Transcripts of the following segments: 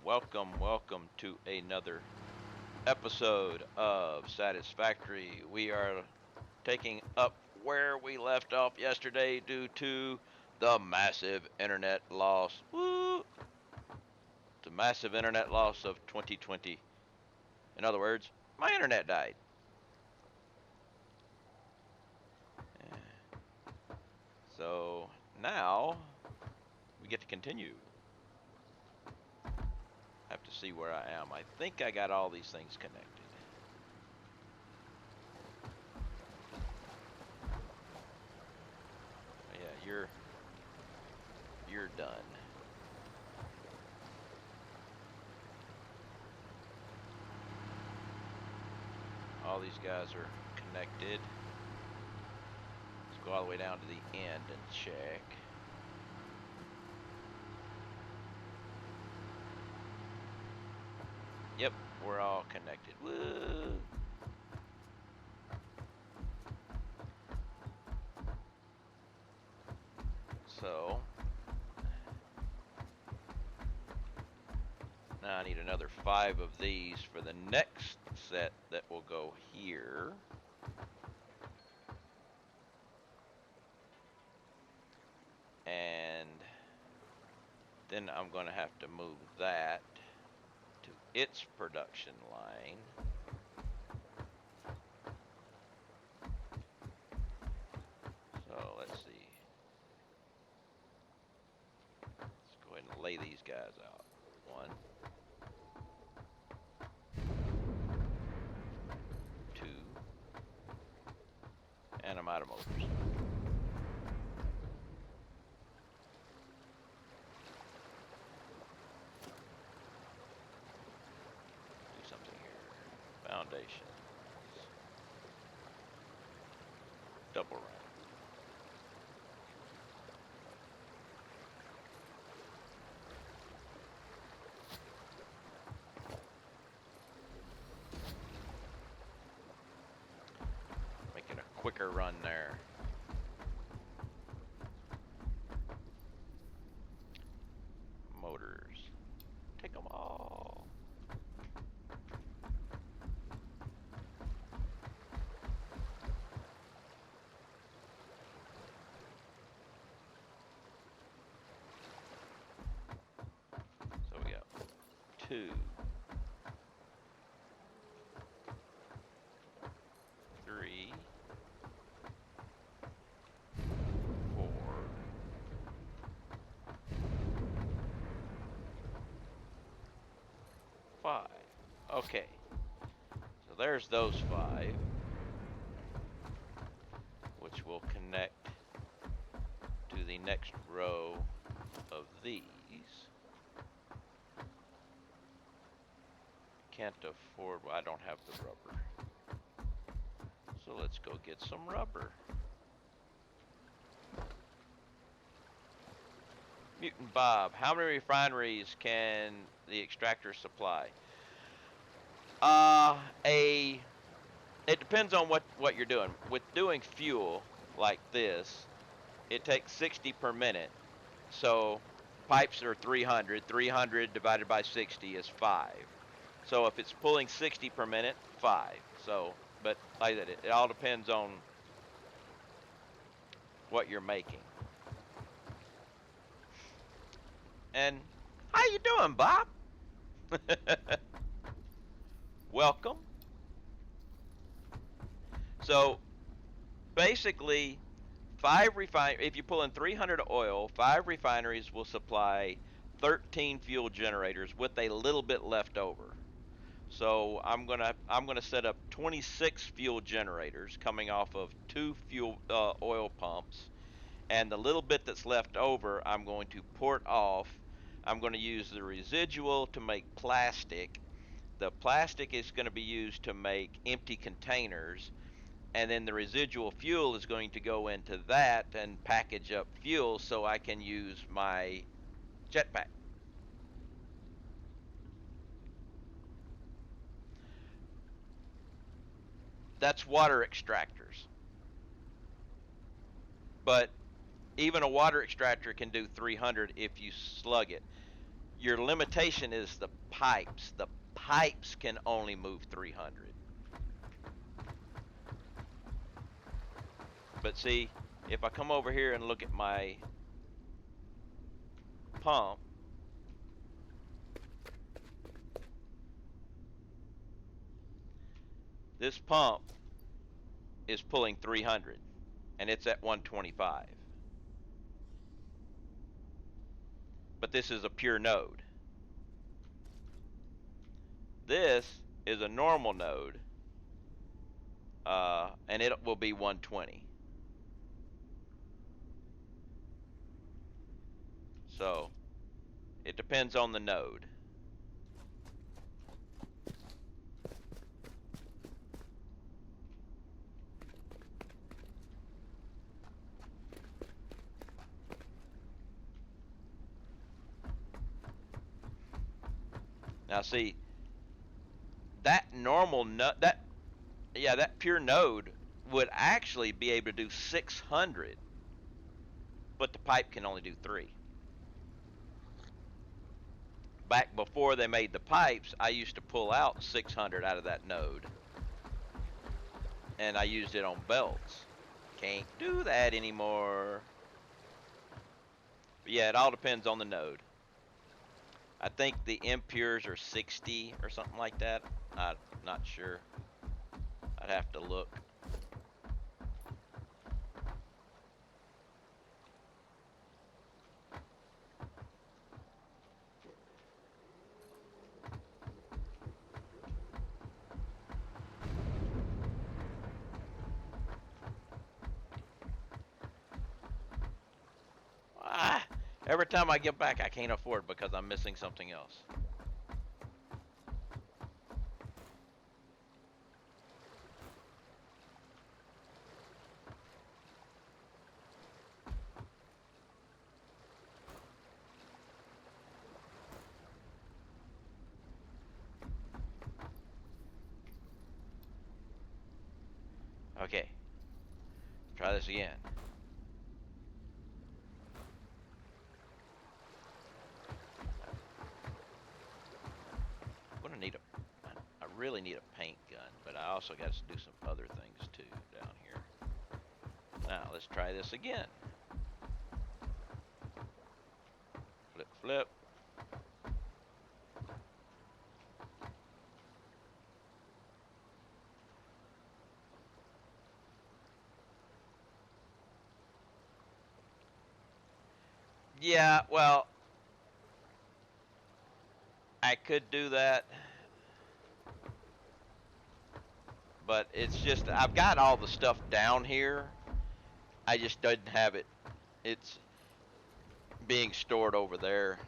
welcome to another episode of Satisfactory. We are taking up where we left off yesterday due to the massive internet loss. Woo! The massive internet loss of 2020. In other words, my internet died. So now we get to continue. Have to see where I am. I think I got all these things connected. Yeah, you're done. All these guys are connected. Let's go all the way down to the end and check. Yep, we're all connected. Woo! So now I need another 5 of these for the next set that will go here. And then I'm going to have to move that to its production line. So let's see. Let's go ahead and lay these guys out. 1, 2, and I'm out of motors. Foundations. Double run. Making a quicker run there. Motors. Take them all. So we got 2, 3, 4, 5. Okay. So there's those 5, which will connect to the next row of these. Can't afford, well, I don't have the rubber. So let's go get some rubber. Mutant Bob, how many refineries can the extractor supply? It depends on what you're doing. With doing fuel like this, it takes 60 per minute. So pipes are 300. 300 divided by 60 is 5. So if it's pulling 60 per minute, 5. So, but like that, it all depends on what you're making. And how you doing, Bob? Welcome. So basically, if you pull in 300 oil, 5 refineries will supply 13 fuel generators with a little bit left over. So I'm gonna set up 26 fuel generators coming off of 2 oil pumps, and the little bit that's left over I'm going to port off. I'm going to use the residual to make plastic. The plastic is going to be used to make empty containers, and then the residual fuel is going to go into that and package up fuel so I can use my jetpack. That's water extractors. But even a water extractor can do 300 if you slug it. your limitation is the pipes. The pipes can only move 300. But see, if I come over here and look at my pump, this pump is pulling 300 and it's at 125. But this is a pure node. This is a normal node, and it will be 120. So it depends on the node. Now see, that normal node, that pure node would actually be able to do 600, but the pipe can only do 3. Back before they made the pipes, I used to pull out 600 out of that node, and I used it on belts. Can't do that anymore. But yeah, it all depends on the node. I think the impures are 60 or something like that. I'm not sure. I'd have to look. Every time I get back, I can't afford because I'm missing something else. Okay, try this again. I'm gonna need I really need a paint gun, but I also got to do some other things too down here. Now let's try this again. Flip, flip. Yeah, well, I could do that, but it's just I've got all the stuff down here. I just didn't have it. It's being stored over there.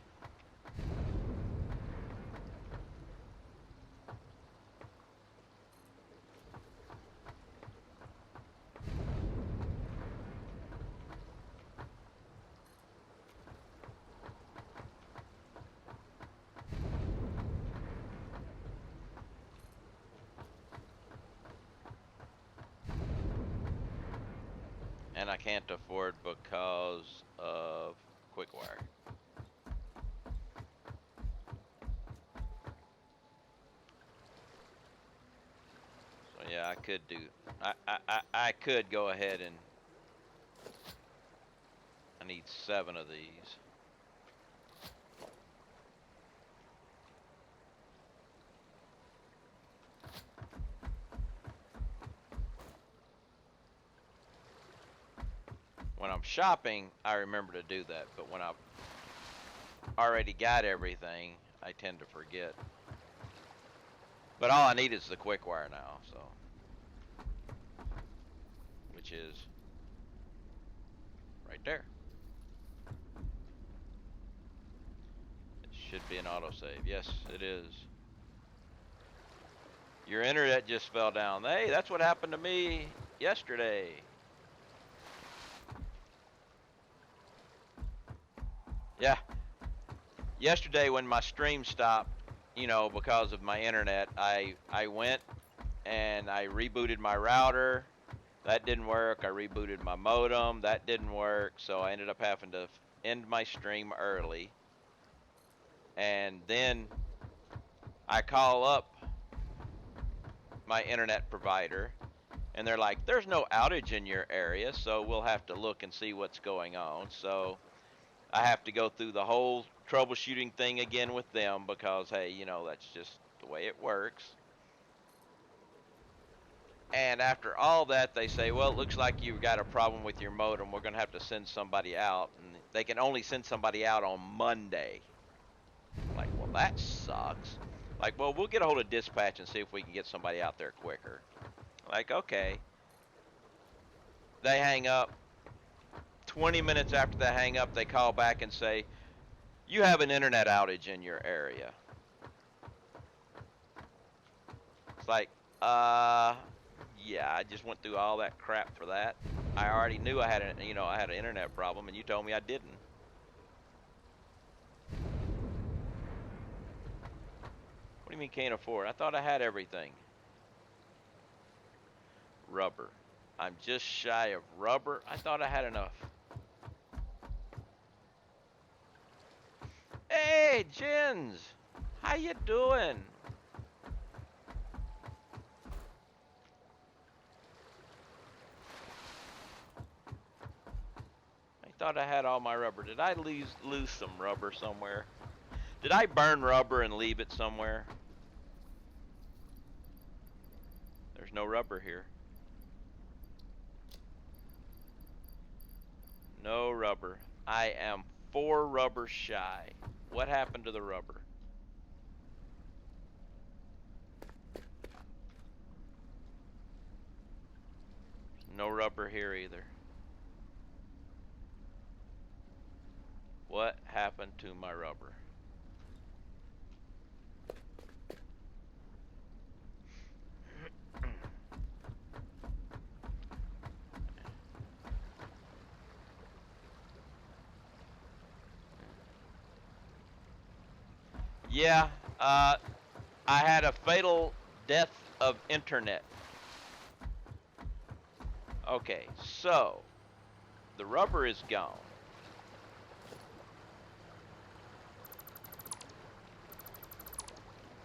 And I can't afford because of quick wire. So yeah, I could do. I could go ahead and I need 7 of these. When I'm shopping, I remember to do that, but when I've already got everything, I tend to forget. But all I need is the quick wire now, so which is right there. It should be an autosave. Yes, it is. Your internet just fell down. Hey, that's what happened to me yesterday. Yeah. Yesterday when my stream stopped, because of my internet, I went and I rebooted my router. That didn't work. I rebooted my modem. That didn't work. So I ended up having to end my stream early. And then I call up my internet provider, and they're like, there's no outage in your area, so we'll have to look and see what's going on. So I have to go through the whole troubleshooting thing again with them because, hey, you know, that's just the way it works. And after all that, they say, well, it looks like you've got a problem with your modem. We're going to have to send somebody out. And they can only send somebody out on Monday. I'm like, well, that sucks. Like, well, we'll get a hold of dispatch and see if we can get somebody out there quicker. Like, okay. They hang up. 20 minutes after they hang up, they call back and say, you have an internet outage in your area. It's like, yeah, I just went through all that crap for that. I already knew I had I had an internet problem, and you told me I didn't. What do you mean can't afford? I thought I had everything. Rubber. I'm just shy of rubber. I thought I had enough. Hey, Jens. How you doing? I thought I had all my rubber. Did I lose some rubber somewhere? Did I burn rubber and leave it somewhere? There's no rubber here. No rubber. I am 4 rubber shy. What happened to the rubber? No rubber here either. What happened to my rubber? Yeah, I had a fatal death of internet. Okay, so the rubber is gone.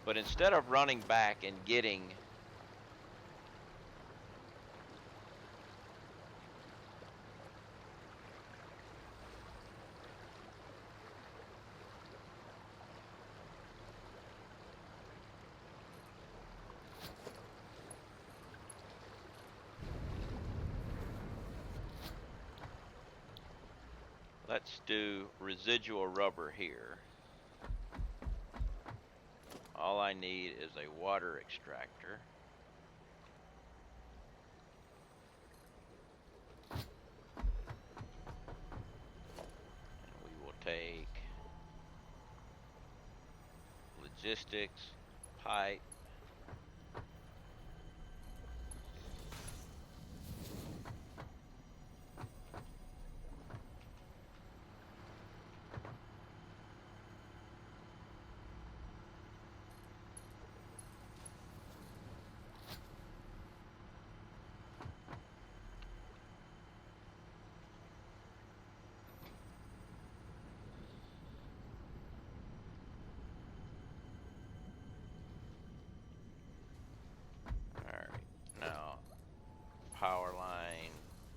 But instead of running back and getting let's do residual rubber here. All I need is a water extractor. And we will take logistics, pipe, power line,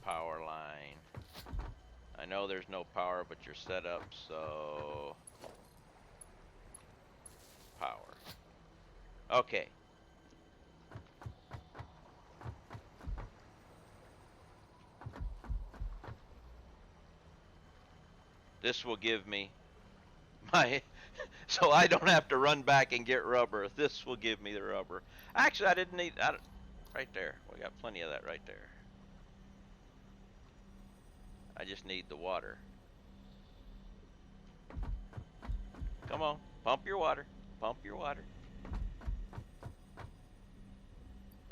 power line. I know there's no power, but you're set up, so power. Okay. This will give me my, so I don't have to run back and get rubber. This will give me the rubber. Actually, I didn't need, right there. We got plenty of that right there. I just need the water. Come on, pump your water. Pump your water.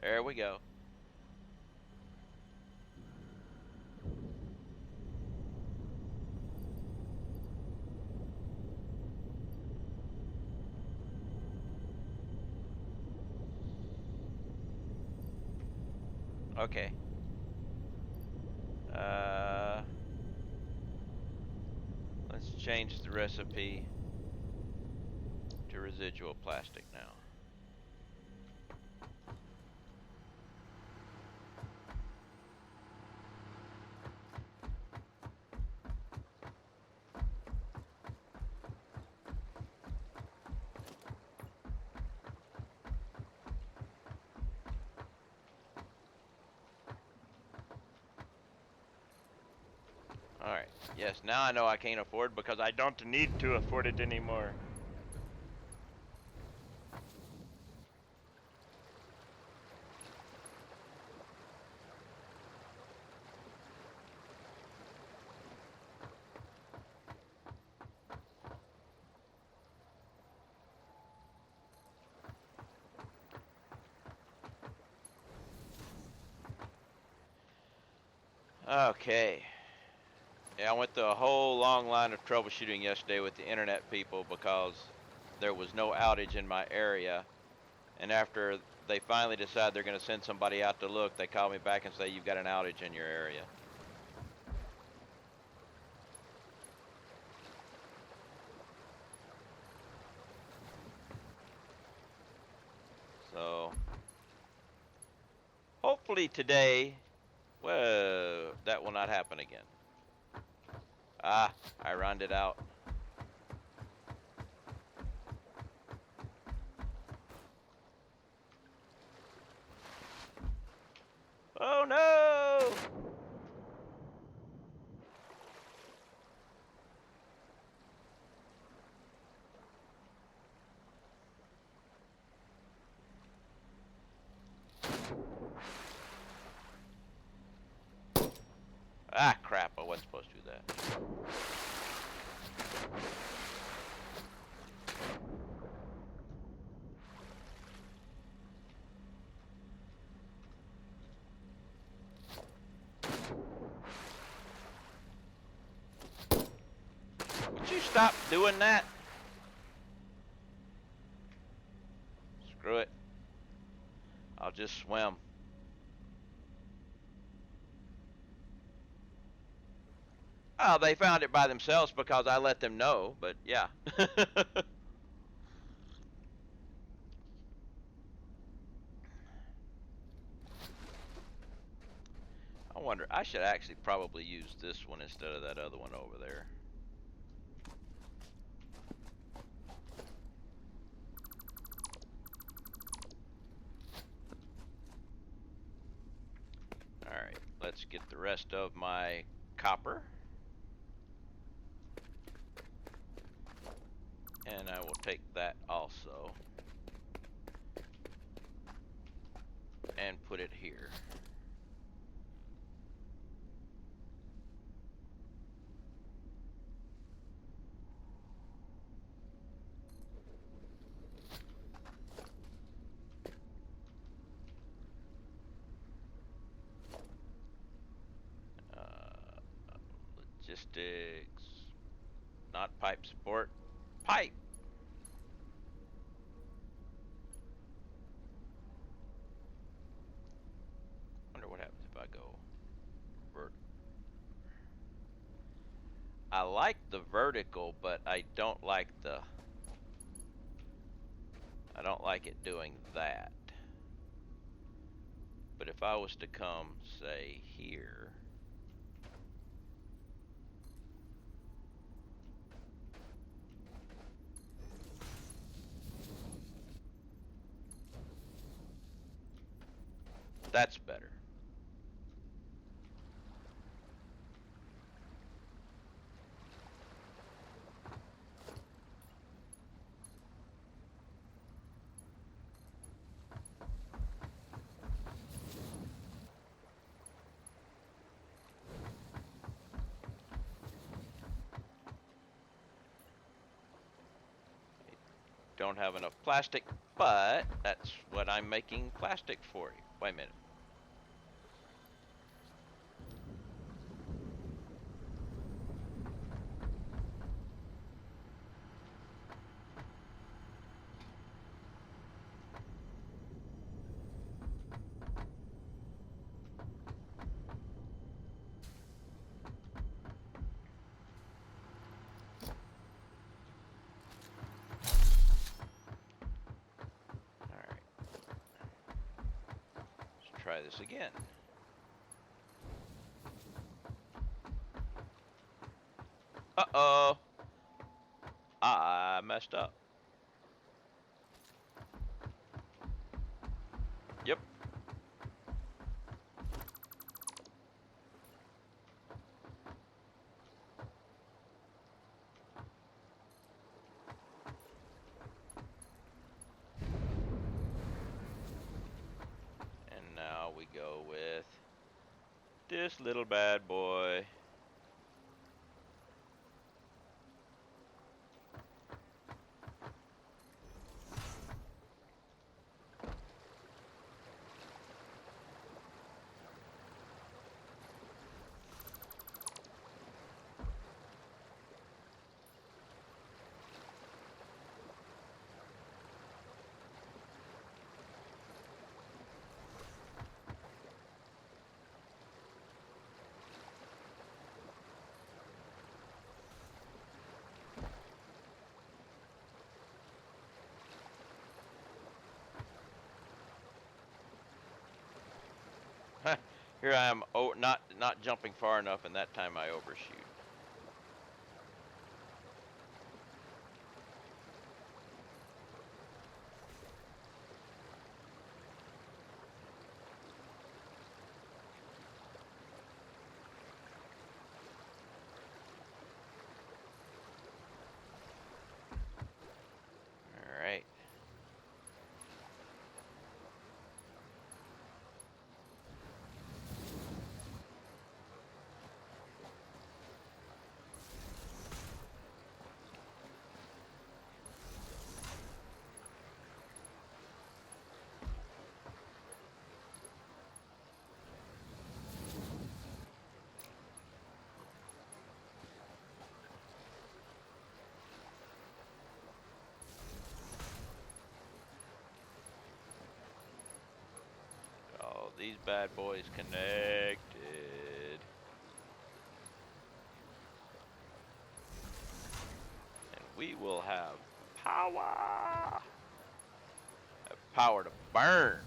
There we go. Okay. Let's change the recipe. residual plastic now. Alright, yes, now I know I can't afford because I don't need to afford it anymore. Okay. Yeah, I went through a whole long line of troubleshooting yesterday with the internet people because there was no outage in my area. And after they finally decide they're going to send somebody out to look, they call me back and say, you've got an outage in your area. So, hopefully today, well, that will not happen again. Ah, I rounded out. Oh no! Ah, crap, I wasn't supposed to do that. Would you stop doing that? Screw it. I'll just swim. Oh, they found it by themselves because I let them know, but yeah. I wonder, I should actually probably use this one instead of that other one over there. Alright, let's get the rest of my copper. And I will take that also. And put it here. Logistics. Not pipe support. Pipe! Wonder what happens if I go vert. I like the vertical, but I don't like it doing that. But if I was to come, say, here. That's better. Don't have enough plastic, but that's what I'm making plastic for you. Wait a minute. this again. Uh-oh. I messed up. Yep. And now we go with this little bad boy. Here I am, oh, not jumping far enough, and that time I overshoot. All right. Oh, these bad boys connected. And we will have power. Have power to burn.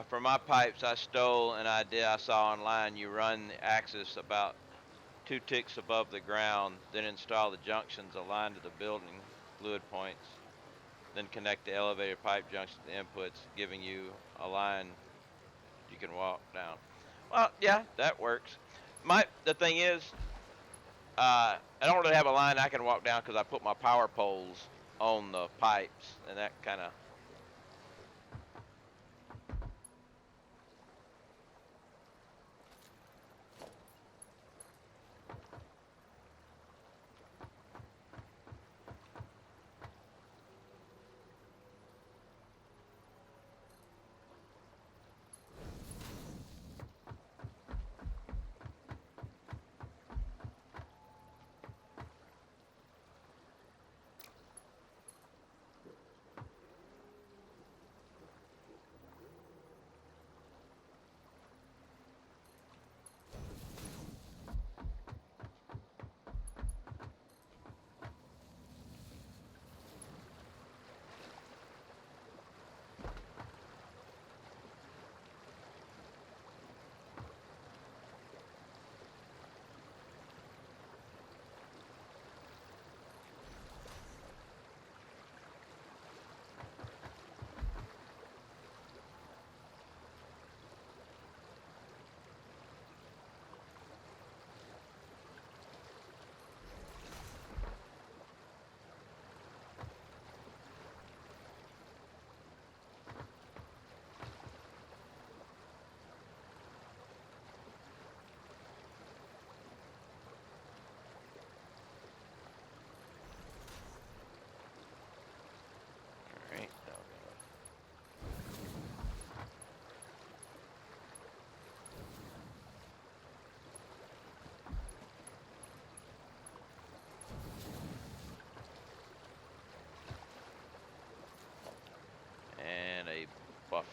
For my pipes, I stole an idea I saw online. You run the axis about 2 ticks above the ground, then install the junctions aligned to the building fluid points, then connect the elevated pipe junction to the inputs, giving you a line you can walk down. Well, yeah, that works. The thing is, I don't really have a line I can walk down because I put my power poles on the pipes, and that kind of.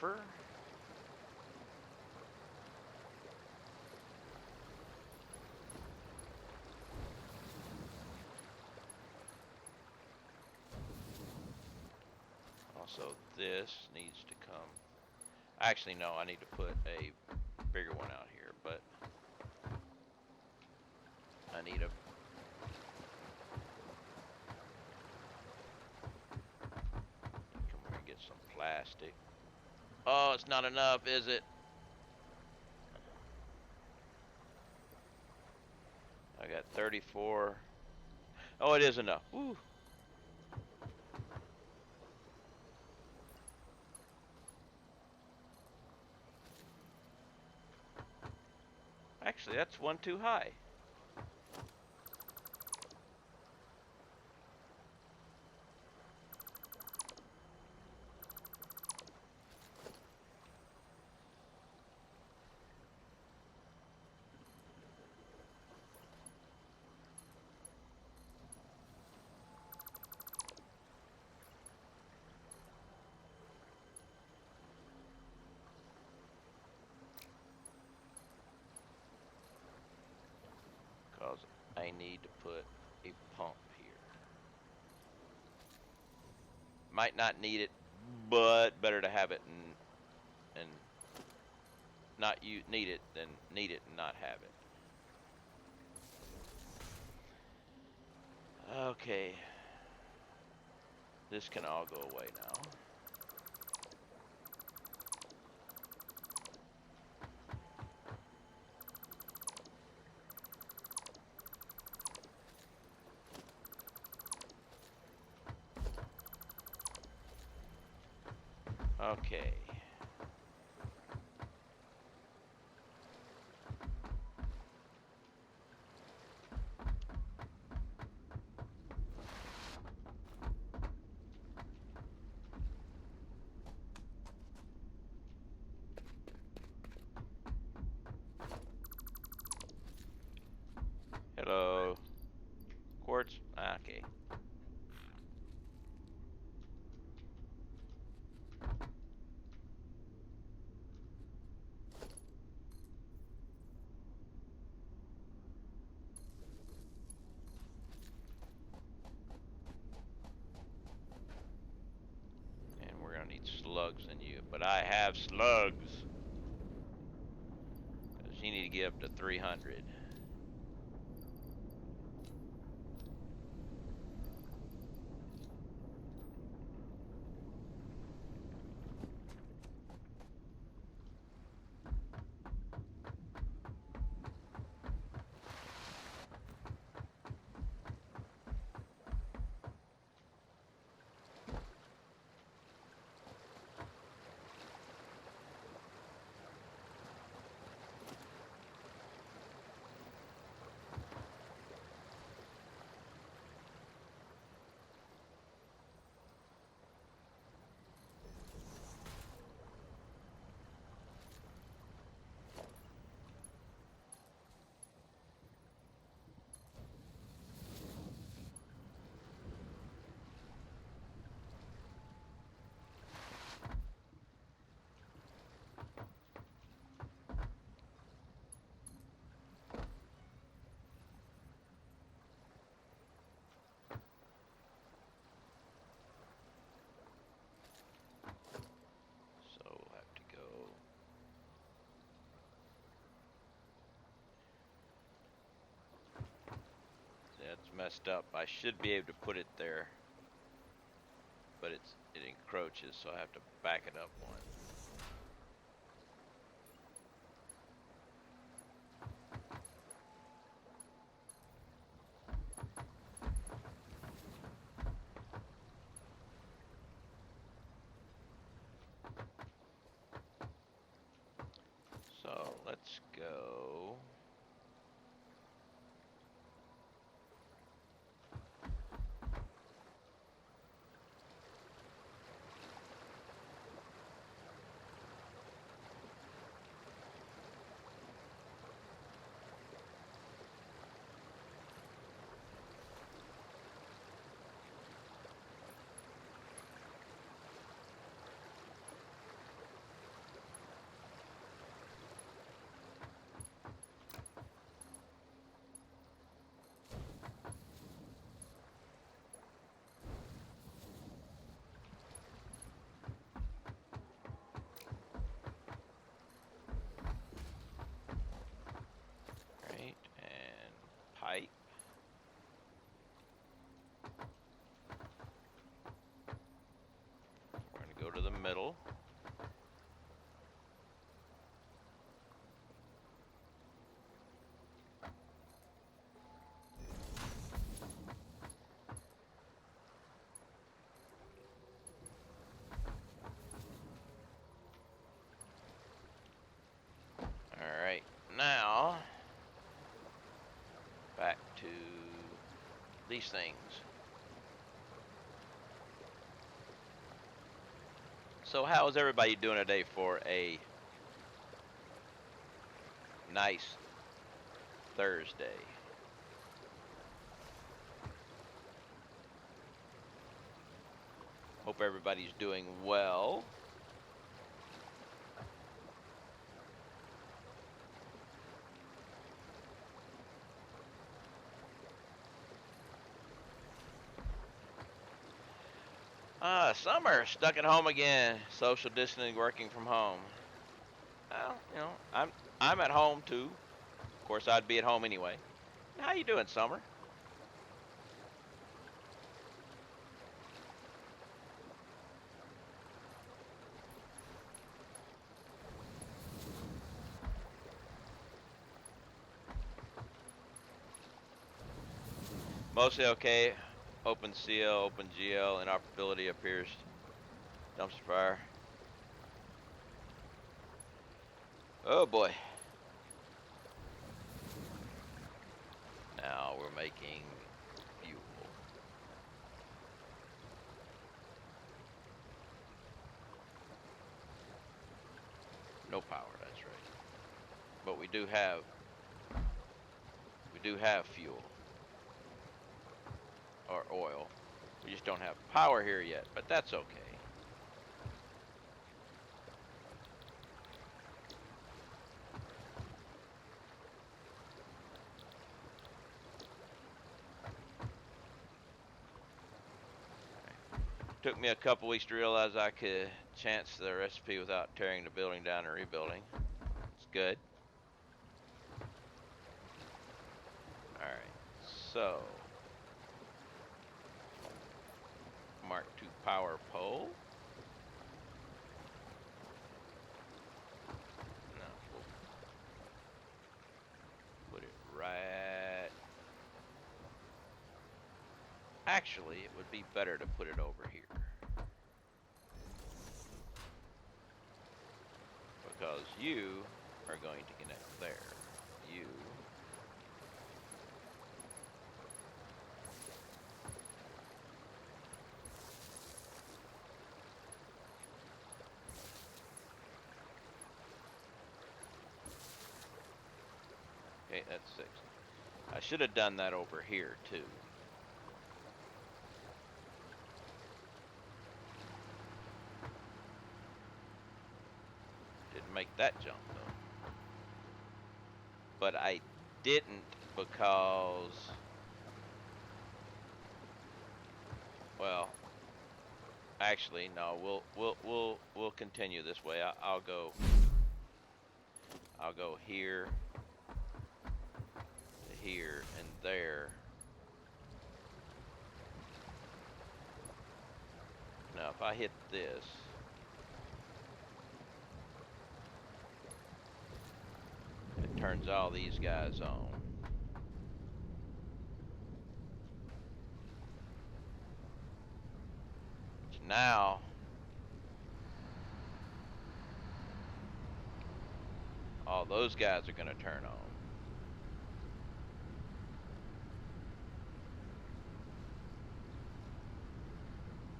buffer. Also, this needs to come. Actually, no, I need to put a bigger one out here, but I need a. Come here and get some plastic. Oh, it's not enough, is it? I got 34. Oh, it is enough. Woo. Actually, that's one too high. Because I need to put a pump here. Might not need it, but better to have it and not need it than need it and not have it. Okay. This can all go away now. Okay. Hello. Quartz? Okay. And we're gonna need slugs in you, but I have slugs. Cause you need to get up to 300. So we'll have to go. That's messed up. I should be able to put it there, but it encroaches, so I have to back it up one. So let's go. these things. So how is everybody doing today for a nice Thursday? Hope everybody's doing well. Summer stuck at home again. Social distancing, working from home. Well, I'm at home too. Of course, I'd be at home anyway. How you doing, Summer? Mostly okay. Open CL, open GL, inoperability appears. Dumpster fire. Oh boy. Now we're making fuel. No power, that's right. But we do have fuel or oil. We just don't have power here yet, but that's okay. Took me a couple weeks to realize I could chance the recipe without tearing the building down and rebuilding. It's good. Alright, so Mark II power pole. No, we'll put it right. Actually, it would be better to put it over here. Because you are going to connect there. You. Okay, that's 6. I should have done that over here too. Didn't make that jump though. But I didn't because, well, actually no. We'll continue this way. I'll go here to here and there. Now if I hit this, it turns all these guys on. So now all those guys are going to turn on.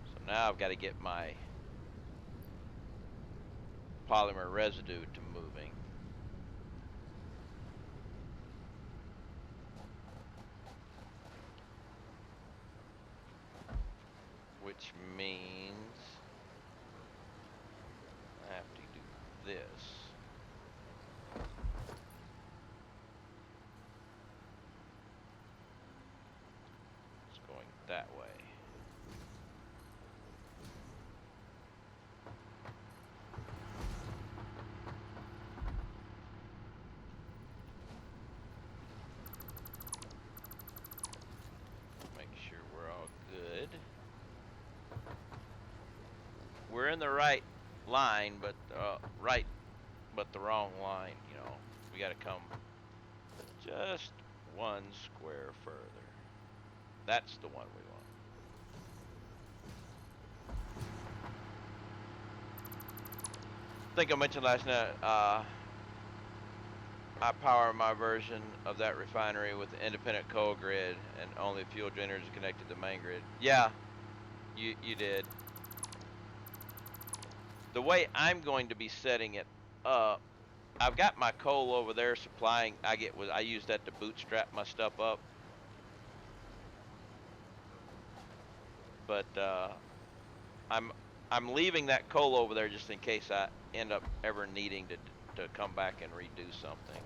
So now I've got to get my polymer residue to moving. Which means I have to do this. It's going that way. Make sure we're all good. We're in the right line, but the wrong line. You know, we got to come just one square further. That's the one we want. I think I mentioned last night. I power my version of that refinery with an independent coal grid, and only fuel generators connected to the main grid. Yeah, you did. The way I'm going to be setting it up, I've got my coal over there supplying. I use that to bootstrap my stuff up, but I'm I'm leaving that coal over there just in case I end up ever needing to come back and redo something.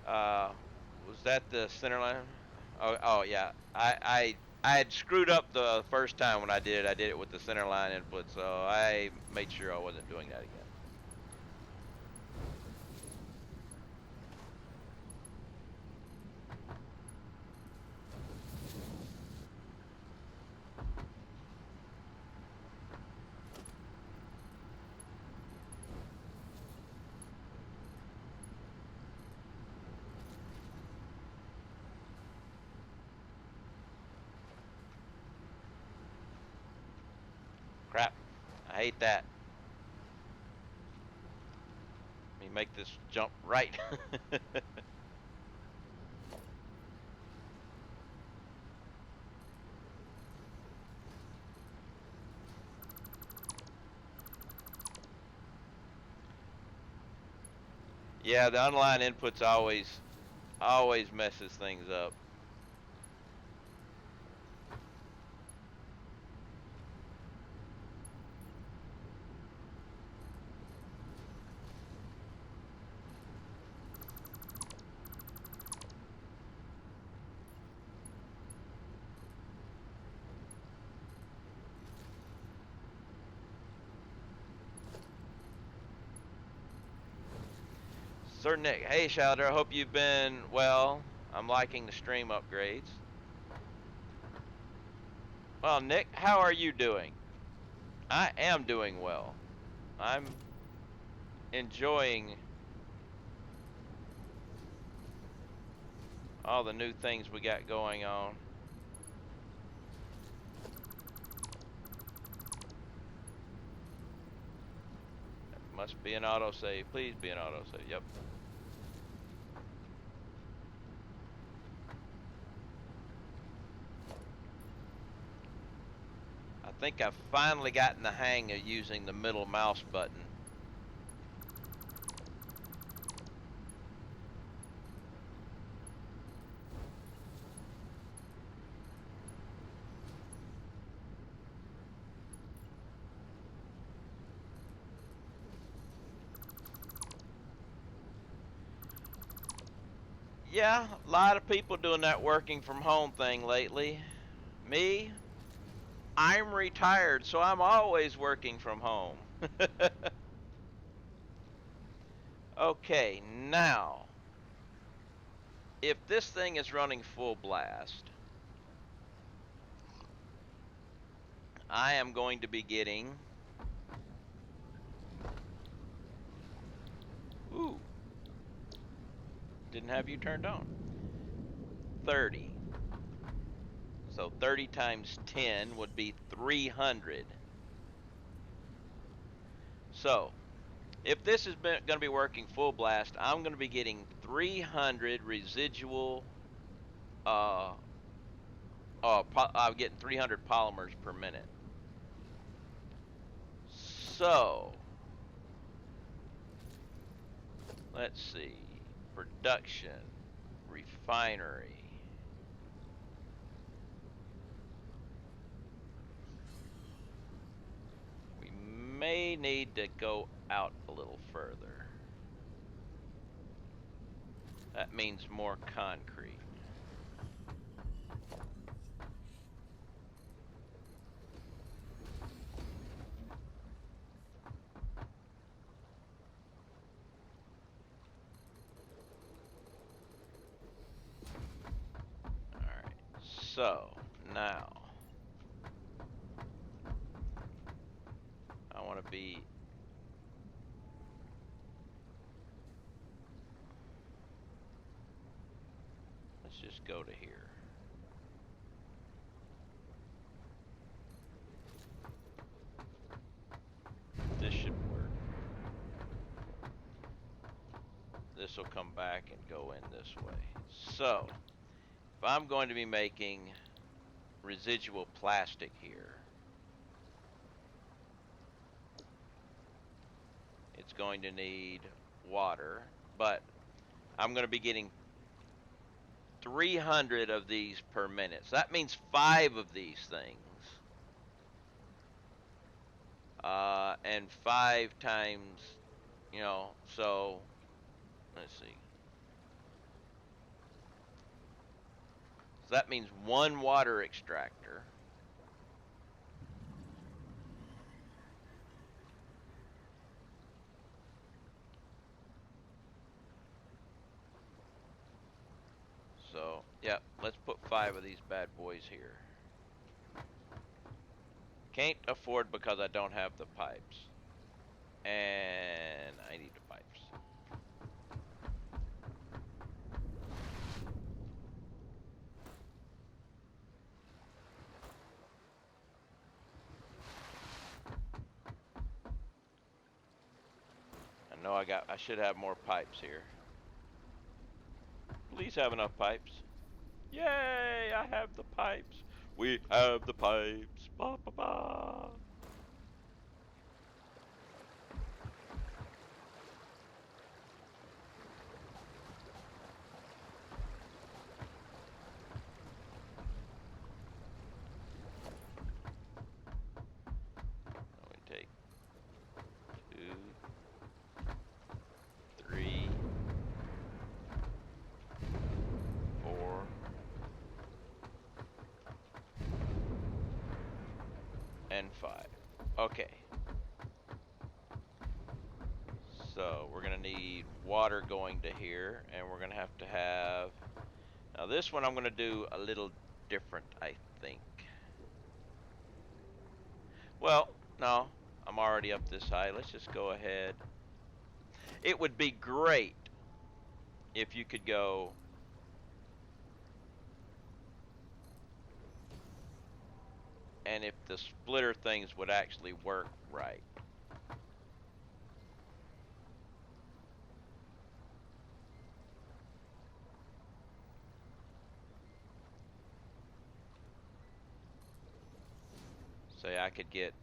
Uh, was that the center line? Oh yeah. I had screwed up the first time when I did it. I did it with the center line input, so I made sure I wasn't doing that again. Crap. I hate that. Let me make this jump right. Yeah, the online inputs always messes things up. Sir Nick, hey Shouter, I hope you've been well. I'm liking the stream upgrades. Well, Nick, how are you doing? I am doing well. I'm enjoying all the new things we got going on. Must be an autosave. Please be an autosave. Yep. I think I've finally gotten the hang of using the middle mouse button. Yeah, a lot of people doing that working from home thing lately. Me, I'm retired, so I'm always working from home. Okay, now, if this thing is running full blast, I am going to be getting. Ooh, didn't have you turned on. 30. So 30 times 10 would be 300. So, if this is going to be working full blast, I'm going to be getting 300 residual. Uh, I'm getting 300 polymers per minute. So, let's see. Production, refinery. may need to go out a little further. That means more concrete. Alright, so now I want to be let's just go to here. This should work. This will come back and go in this way. So, if I'm going to be making residual plastic here, it's going to need water, but I'm going to be getting 300 of these per minute. So that means 5 of these things. And 5 times, you know, so let's see. So that means 1 water extractor. So, yeah, let's put 5 of these bad boys here. Can't afford because I don't have the pipes. And I need the pipes. I know I should have more pipes here. Please have enough pipes. Yay, I have the pipes. We have the pipes. Ba ba ba. We take 2, 3, 4, and 5. Okay. So we're gonna need water going to here, and we're gonna have to have. Now this one I'm gonna do a little different, I think. Well, no, I'm already up this high. Let's just go ahead. It would be great if you could go and if the splitter things would actually work right. Say I could get,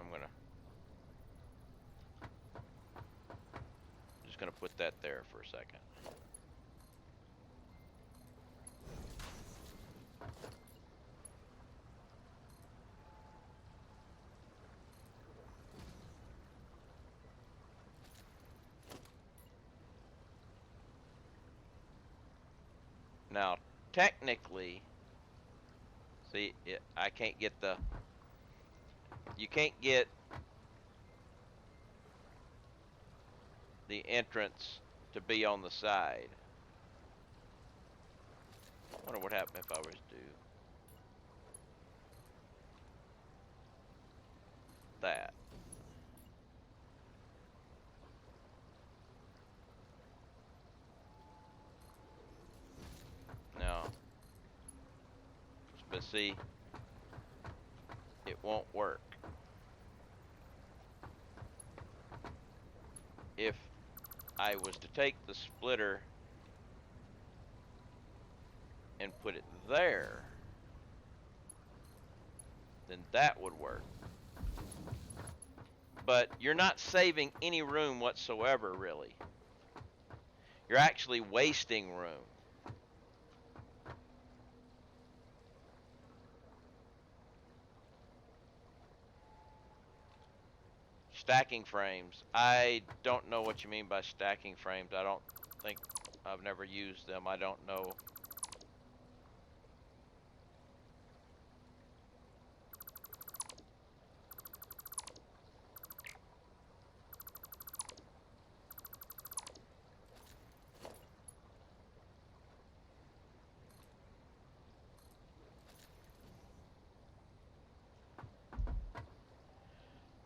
I'm just gonna put that there for a second. Now, technically, see, I can't get you can't get the entrance to be on the side. I wonder what happened if I was to do that. No, but see, it won't work. If I was to take the splitter and put it there, then that would work. But you're not saving any room whatsoever, really. You're actually wasting room. Stacking frames. I don't know what you mean by stacking frames. I don't think I've never used them. I don't know.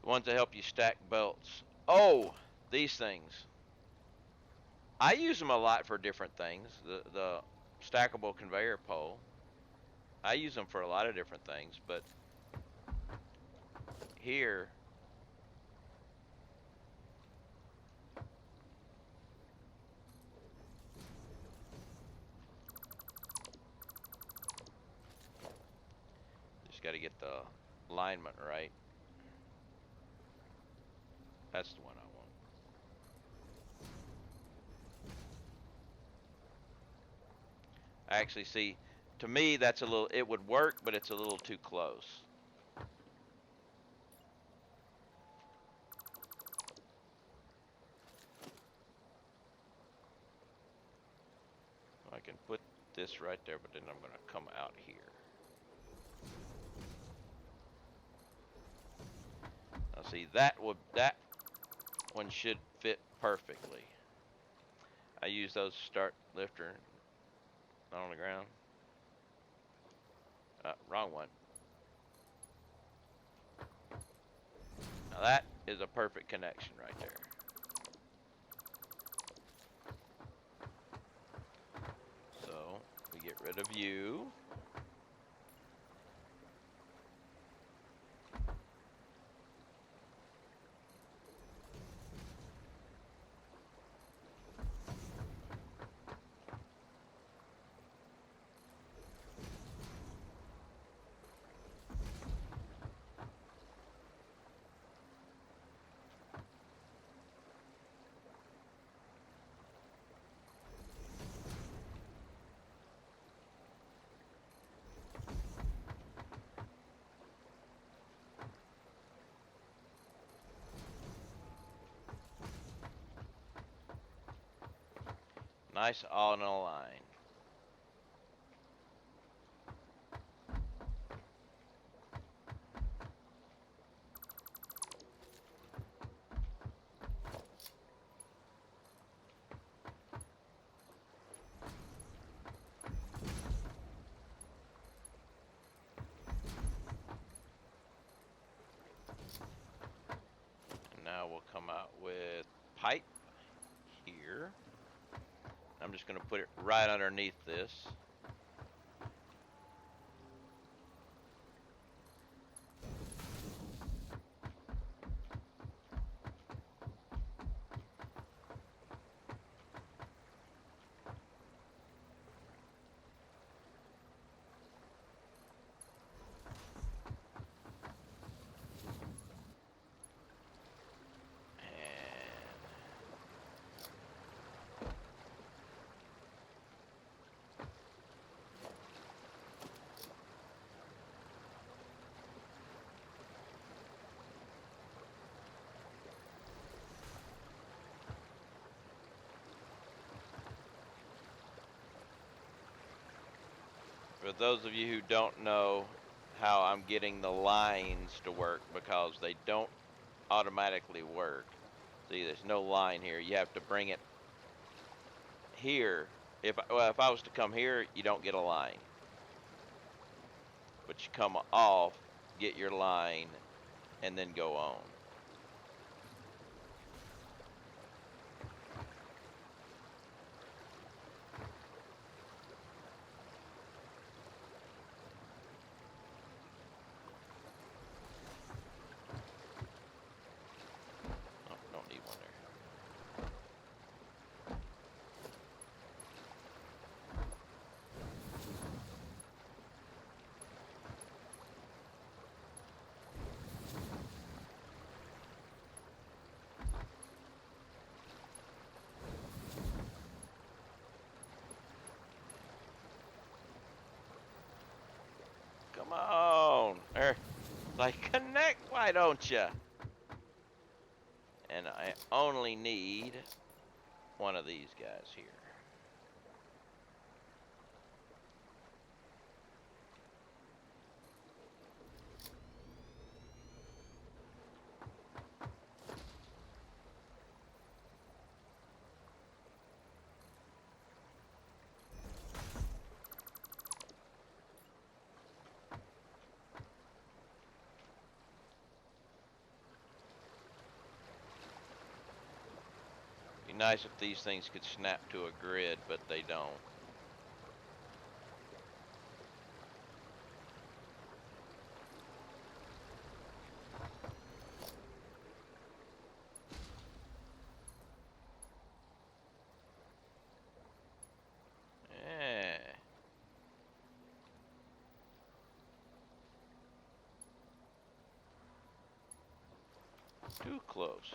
The ones that help you stack belts. Oh, these things. I use them a lot for different things. The stackable conveyor pole. I use them for a lot of different things, but here just got to get the alignment right. That's the one I want. I actually see, to me, that's a little, it would work, but it's a little too close. I can put this right there, but then I'm going to come out here. Now see, that one should fit perfectly. I use those start lifter on the ground. Wrong one. Now that is a perfect connection right there. So we get rid of you. Nice all in a line. And now we'll come out with pipe here. I'm just going to put it right underneath this. For those of you who don't know how I'm getting the lines to work, because they don't automatically work. See, there's no line here. You have to bring it here. If I was to come here, you don't get a line. But you come off, get your line, and then go on. Come on. Like, connect, why don't you? And I only need one of these guys here. Be nice if these things could snap to a grid, but they don't. Yeah. Too close.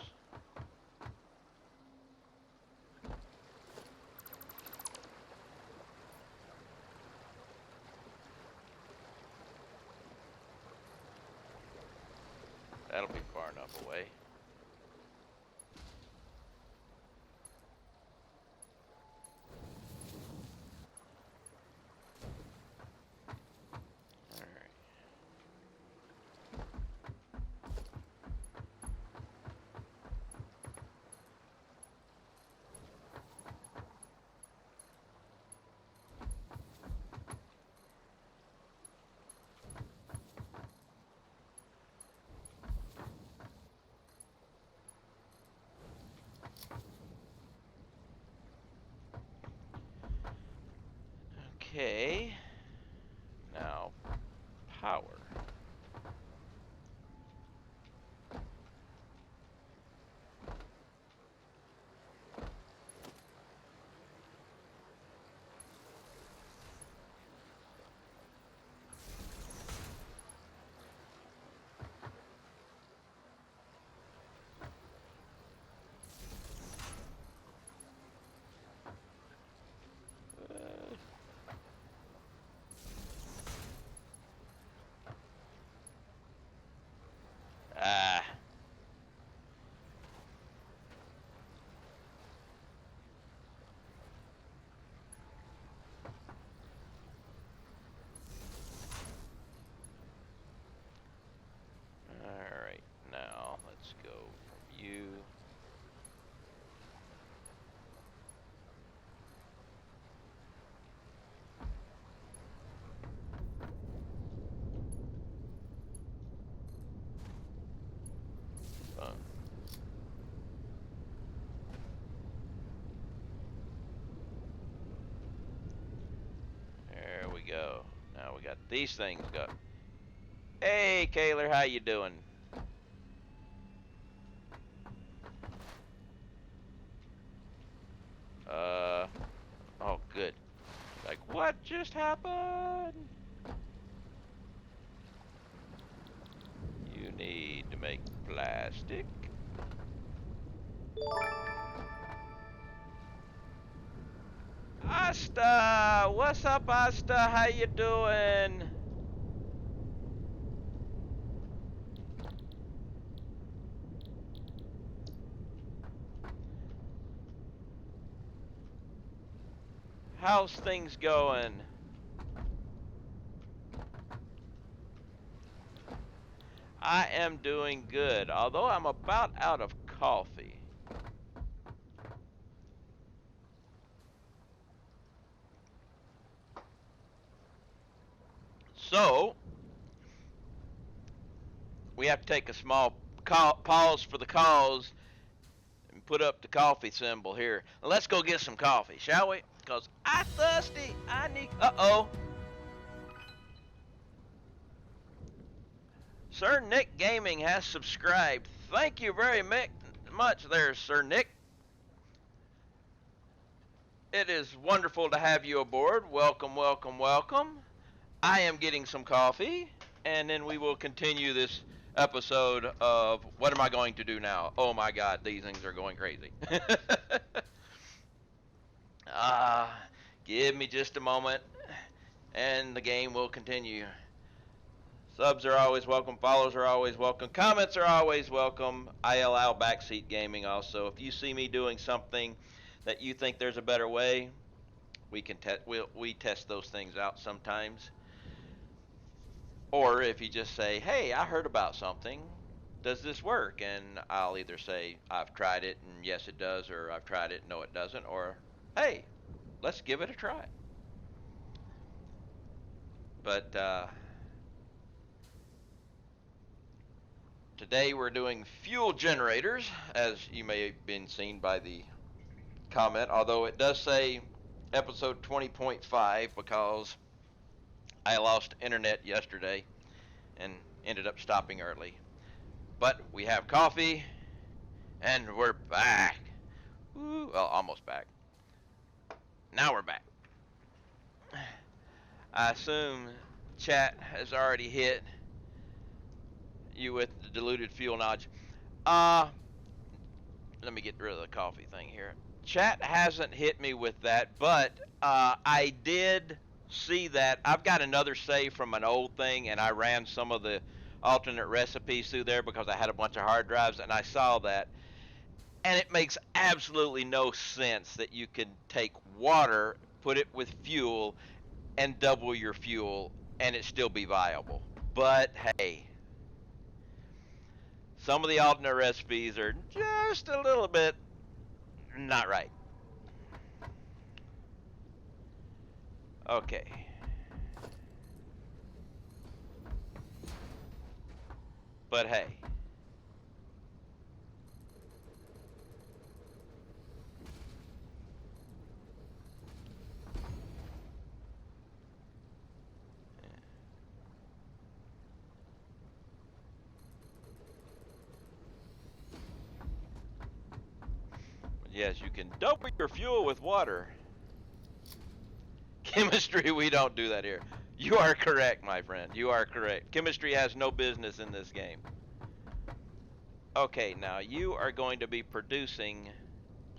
That'll be far enough away. Okay. Now, power. Ah. Alright, now let's go from you. There we go. Now we got these things go. Hey, Kaylor, how you doing? Oh, good. Like, what just happened? You need to make plastic. Asta! What's up, Asta? How you doing? How's things going? I am doing good, although I'm about out of coffee. So, we have to take a small pause for the cause and put up the coffee symbol here. Let's go get some coffee, shall we? Because I'm thirsty. I need... Uh-oh. Sir Nick Gaming has subscribed. Thank you very much there, Sir Nick. It is wonderful to have you aboard. Welcome, welcome, welcome. I am getting some coffee, and then we will continue this episode of What Am I Going to Do Now? Oh my God, these things are going crazy. Give me just a moment, and the game will continue. Subs are always welcome. Follows are always welcome. Comments are always welcome. I allow backseat gaming also. If you see me doing something that you think there's a better way, we can we test those things out sometimes. Or if you just say, "Hey, I heard about something. Does this work?" And I'll either say, "I've tried it and yes it does," or "I've tried it and no it doesn't," or "Hey, let's give it a try." But today we're doing fuel generators, as you may have been seen by the comment, although it does say episode 20.5 because I lost internet yesterday and ended up stopping early. But we have coffee and we're back. Woo, well, almost back. Now we're back. I assume chat has already hit you with the diluted fuel knowledge. Uh, Let me get rid of the coffee thing here. Chat hasn't hit me with that, but I did see that. I've got another save from an old thing, and I ran some of the alternate recipes through there because I had a bunch of hard drives, and I saw that. And it makes absolutely no sense that you can take water, put it with fuel, and double your fuel, and it still be viable. But hey, some of the alternate recipes are just a little bit not right. Okay. But hey. Yes, you can double your fuel with water. Chemistry, we don't do that here. You are correct, my friend. You are correct. Chemistry has no business in this game. Okay, now you are going to be producing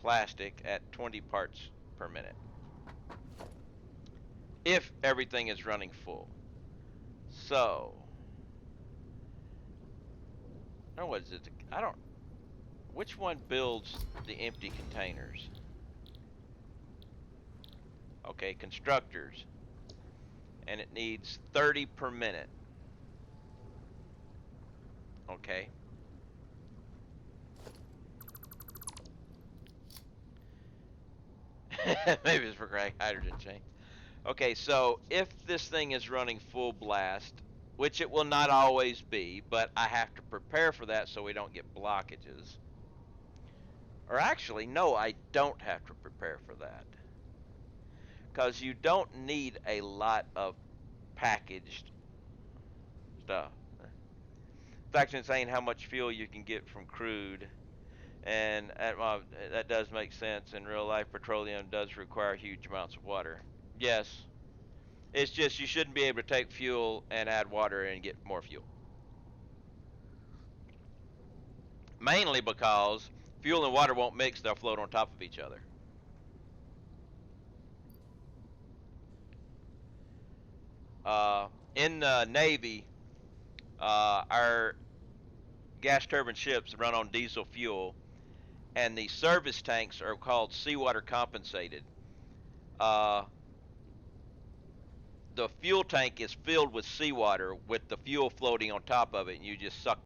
plastic at 20 parts per minute. If everything is running full. So, I don't know what is it? I don't. Which one builds the empty containers? Okay, constructors. And it needs 30 per minute. Okay. Maybe it's for hydrogen chain. Okay, so if this thing is running full blast, which it will not always be, but I have to prepare for that so we don't get blockages. Or actually, no, I don't have to prepare for that. Because you don't need a lot of packaged stuff. It's actually insane how much fuel you can get from crude. And that does make sense. In real life, petroleum does require huge amounts of water. Yes, it's just you shouldn't be able to take fuel and add water and get more fuel. Mainly because fuel and water won't mix, they'll float on top of each other. In the Navy, our gas turbine ships run on diesel fuel, and the service tanks are called seawater compensated. Uh, the fuel tank is filled with seawater with the fuel floating on top of it, and you just suck